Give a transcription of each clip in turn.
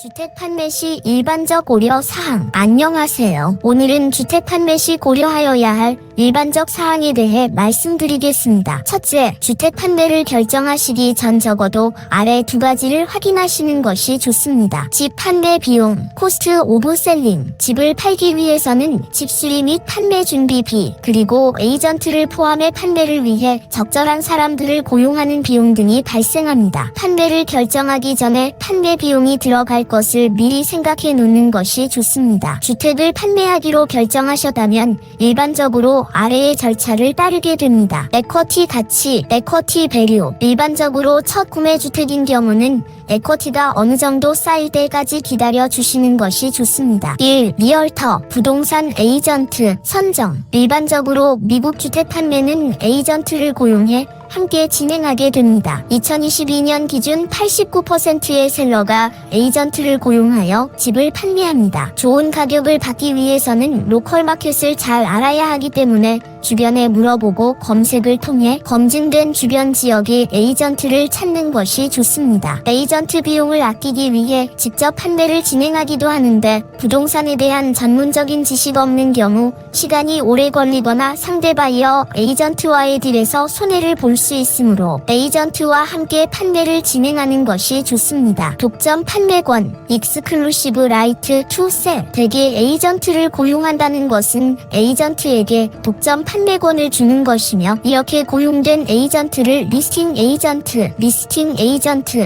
주택 판매 시 일반적 고려 사항. 안녕하세요. 오늘은 주택 판매 시 고려하여야 할 일반적 사항에 대해 말씀드리겠습니다. 첫째, 주택 판매를 결정하시기 전 적어도 아래 두 가지를 확인하시는 것이 좋습니다. 집 판매 비용, 코스트 오브 셀링. 집을 팔기 위해서는 집 수리 및 판매 준비비, 그리고 에이전트를 포함해 판매를 위해 적절한 사람들을 고용하는 비용 등이 발생합니다. 판매를 결정하기 전에 판매 비용이 들어갈 것을 미리 생각해 놓는 것이 좋습니다. 주택을 판매하기로 결정하셨다면 일반적으로 아래의 절차를 따르게 됩니다. 에쿼티 가치, 에쿼티 밸류. 일반적으로 첫 구매 주택인 경우는 에쿼티가 어느 정도 쌓일 때까지 기다려 주시는 것이 좋습니다. 1. 리얼터, 부동산 에이전트 선정. 일반적으로 미국 주택 판매는 에이전트를 고용해 함께 진행하게 됩니다. 2022년 기준 89%의 셀러가 에이전트를 고용하여 집을 판매합니다. 좋은 가격을 받기 위해서는 로컬 마켓을 잘 알아야 하기 때문에 주변에 물어보고 검색을 통해 검증된 주변 지역의 에이전트를 찾는 것이 좋습니다. 에이전트 비용을 아끼기 위해 직접 판매를 진행하기도 하는데 부동산에 대한 전문적인 지식 없는 경우 시간이 오래 걸리거나 상대 바이어 에이전트와의 딜에서 손해를 볼 수 있으므로 에이전트와 함께 판매를 진행하는 것이 좋습니다. 독점 판매권, 익스클루시브 라이트 투 셀. 대개 에이전트를 고용한다는 것은 에이전트에게 독점 판매권을 주는 것이며, 이렇게 고용된 에이전트를 리스팅 에이전트,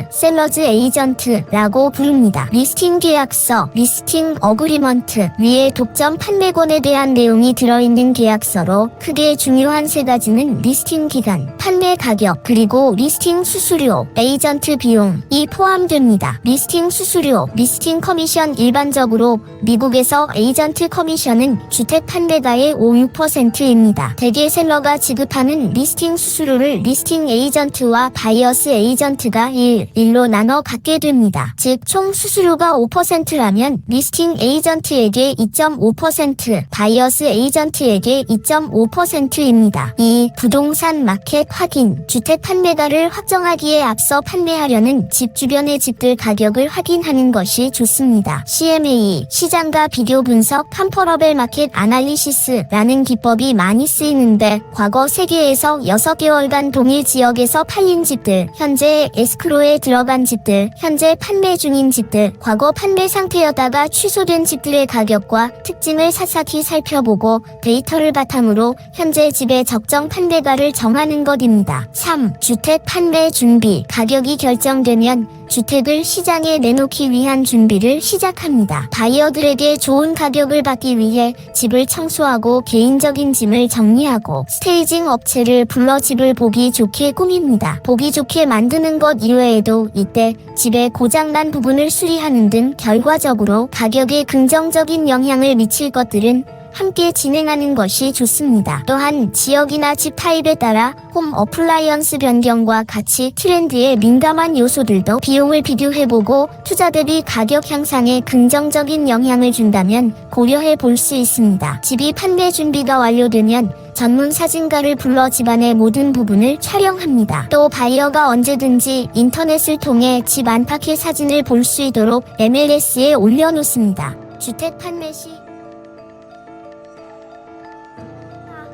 셀러즈 에이전트라고 부릅니다. 리스팅 계약서, 리스팅 어그리먼트. 위에 독점 판매권에 대한 내용이 들어있는 계약서로 크게 중요한 세 가지는 리스팅 기간, 판매 가격, 그리고 리스팅 수수료, 에이전트 비용이 포함됩니다. 리스팅 수수료, 리스팅 커미션. 일반적으로 미국에서 에이전트 커미션은 주택 판매가의 5~6%입니다. 대개 셀러가 지급하는 리스팅 수수료를 리스팅 에이전트와 바이어스 에이전트가 1:1로 나눠 갖게 됩니다. 즉 총 수수료가 5%라면 리스팅 에이전트에게 2.5%, 바이어스 에이전트에게 2.5%입니다. 2. 부동산 마켓 확인. 주택 판매가를 확정하기에 앞서 판매하려는 집 주변의 집들 가격을 확인하는 것이 좋습니다. CMA, 시장가 비교 분석, 컴퍼러블 마켓 아날리시스라는 기법이 많이 쓰이는데, 과거 세계에서 6개월간 동일 지역에서 팔린 집들, 현재 에스크로에 들어간 집들, 현재 판매 중인 집들, 과거 판매 상태여다가 취소된 집들의 가격과 특징을 샅샅이 살펴보고 데이터를 바탕으로 현재 집의 적정 판매가를 정하는 것입니다. 3. 주택 판매 준비. 가격이 결정되면 주택을 시장에 내놓기 위한 준비를 시작합니다. 바이어들에게 좋은 가격을 받기 위해 집을 청소하고 개인적인 짐을 정리하고 스테이징 업체를 불러 집을 보기 좋게 꾸밉니다. 보기 좋게 만드는 것 이외에도 이때 집의 고장난 부분을 수리하는 등 결과적으로 가격에 긍정적인 영향을 미칠 것들은 함께 진행하는 것이 좋습니다. 또한 지역이나 집 타입에 따라 홈 어플라이언스 변경과 같이 트렌드에 민감한 요소들도 비용을 비교해보고 투자 대비 가격 향상에 긍정적인 영향을 준다면 고려해 볼 수 있습니다. 집이 판매 준비가 완료되면 전문 사진가를 불러 집안의 모든 부분을 촬영합니다. 또 바이어가 언제든지 인터넷을 통해 집 안팎의 사진을 볼 수 있도록 MLS에 올려놓습니다. 주택 판매 시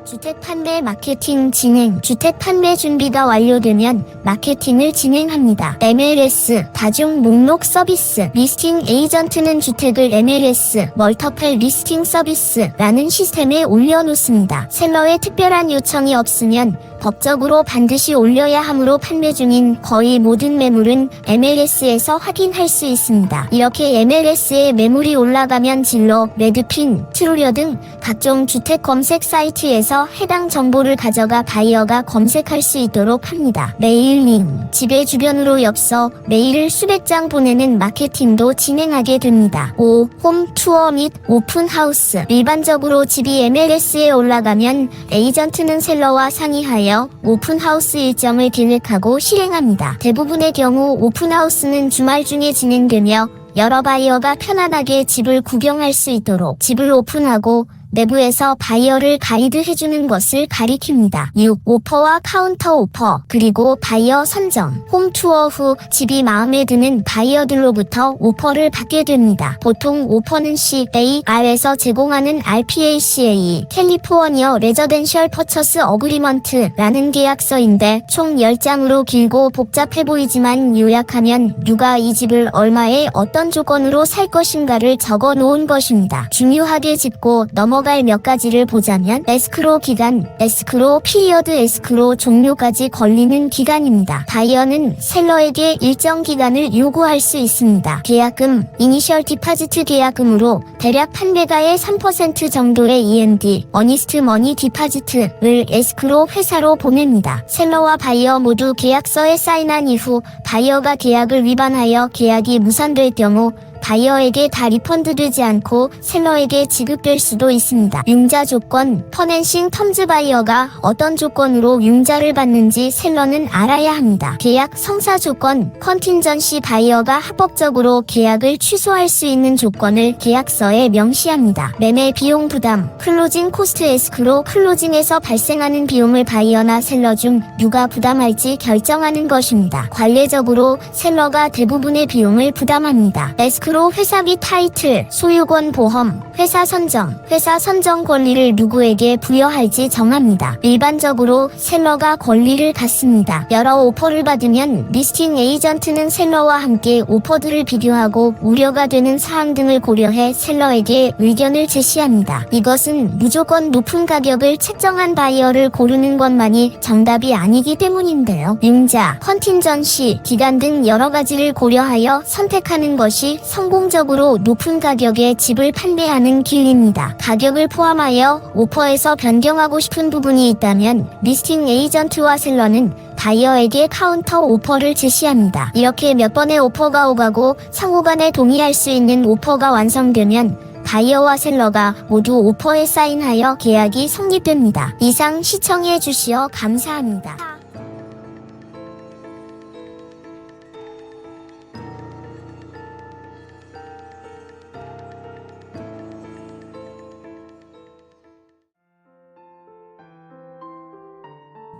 주택 판매 마케팅 진행. 주택 판매 준비가 완료되면 마케팅을 진행합니다. MLS, 다중 목록 서비스. 리스팅 에이전트는 주택을 MLS, 멀터플 리스팅 서비스라는 시스템에 올려놓습니다. 셀러의 특별한 요청이 없으면 법적으로 반드시 올려야 하므로 판매 중인 거의 모든 매물은 MLS에서 확인할 수 있습니다. 이렇게 MLS에 매물이 올라가면 진로, 레드핀, 트루리어 등 각종 주택 검색 사이트에서 해당 정보를 가져가 바이어가 검색할 수 있도록 합니다. 메일링. 집의 주변으로 엽서, 메일을 수백 장 보내는 마케팅도 진행하게 됩니다. 5. 홈 투어 및 오픈 하우스. 일반적으로 집이 MLS에 올라가면 에이전트는 셀러와 상의하여 오픈하우스 일정을 기획하고 실행합니다. 대부분의 경우 오픈하우스는 주말 중에 진행되며 여러 바이어가 편안하게 집을 구경할 수 있도록 집을 오픈하고 내부에서 바이어를 가이드해주는 것을 가리킵니다. 6. 오퍼와 카운터 오퍼, 그리고 바이어 선정. 홈 투어 후 집이 마음에 드는 바이어들로부터 오퍼를 받게 됩니다. 보통 오퍼는 CAR에서 제공하는 RPACA, 캘리포니아 레저덴셜 퍼처스 어그리먼트라는 계약서인데 총 10장으로 길고 복잡해 보이지만 요약하면 누가 이 집을 얼마에 어떤 조건으로 살 것인가를 적어 놓은 것입니다. 중요하게 짚고 넘어갈 몇 가지를 보자면 에스크로 기간, 에스크로 피리어드, 에스크로 종료까지 걸리는 기간입니다. 바이어는 셀러에게 일정 기간을 요구할 수 있습니다. 계약금, 이니셜 디파지트 계약금으로 대략 판매가의 3% 정도의 EMD, 어니스트 머니 디파지트를 에스크로 회사로 보냅니다. 셀러와 바이어 모두 계약서에 사인한 이후 바이어가 계약을 위반하여 계약이 무산될 경우 바이어에게 다 리펀드되지 않고 셀러에게 지급될 수도 있습니다. 융자 조건, 퍼낸싱 텀즈. 바이어가 어떤 조건으로 융자를 받는지 셀러는 알아야 합니다. 계약 성사 조건, 컨틴전시. 바이어가 합법적으로 계약을 취소할 수 있는 조건을 계약서에 명시합니다. 매매 비용 부담, 클로징 코스트. 에스크로, 클로징에서 발생하는 비용을 바이어나 셀러 중 누가 부담할지 결정하는 것입니다. 관례적으로 셀러가 대부분의 비용을 부담합니다. 에스크로 회사비 타이틀, 소유권 보험, 회사 선정 권리를 누구에게 부여할지 정합니다. 일반적으로 셀러가 권리를 갖습니다. 여러 오퍼를 받으면 리스팅 에이전트는 셀러와 함께 오퍼들을 비교하고 우려가 되는 사항 등을 고려해 셀러에게 의견을 제시합니다. 이것은 무조건 높은 가격을 책정한 바이어를 고르는 것만이 정답이 아니기 때문인데요. 융자, 컨틴전시, 기간 등 여러 가지를 고려하여 선택하는 것이 성공적으로 높은 가격에 집을 판매하는 길입니다. 가격을 포함하여 오퍼에서 변경하고 싶은 부분이 있다면 리스팅 에이전트와 셀러는 바이어에게 카운터 오퍼를 제시합니다. 이렇게 몇 번의 오퍼가 오가고 상호간에 동의할 수 있는 오퍼가 완성되면 바이어와 셀러가 모두 오퍼에 사인하여 계약이 성립됩니다. 이상 시청해 주시어 감사합니다.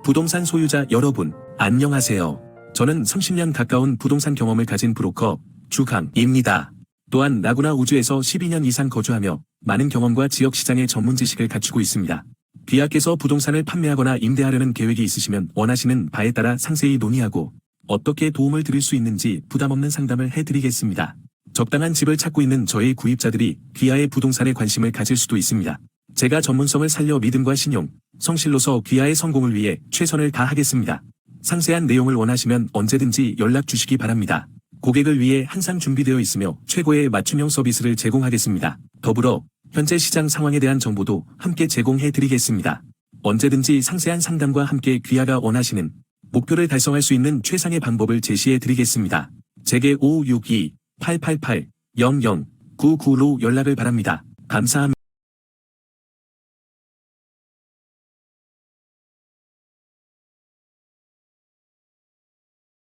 부동산 소유자 여러분, 안녕하세요. 저는 30년 가까운 부동산 경험을 가진 브로커 주강입니다. 또한 라구나 우주에서 12년 이상 거주하며 많은 경험과 지역시장의 전문 지식을 갖추고 있습니다. 비약께서 부동산을 판매하거나 임대하려는 계획이 있으시면 원하시는 바에 따라 상세히 논의하고 어떻게 도움을 드릴 수 있는지 부담없는 상담을 해드리겠습니다. 적당한 집을 찾고 있는 저의 구입자들이 귀하의 부동산에 관심을 가질 수도 있습니다. 제가 전문성을 살려 믿음과 신용, 성실로서 귀하의 성공을 위해 최선을 다하겠습니다. 상세한 내용을 원하시면 언제든지 연락 주시기 바랍니다. 고객을 위해 항상 준비되어 있으며 최고의 맞춤형 서비스를 제공하겠습니다. 더불어 현재 시장 상황에 대한 정보도 함께 제공해 드리겠습니다. 언제든지 상세한 상담과 함께 귀하가 원하시는 목표를 달성할 수 있는 최상의 방법을 제시해 드리겠습니다. 제게 562-888-0099로 연락을 바랍니다. 감사합니다.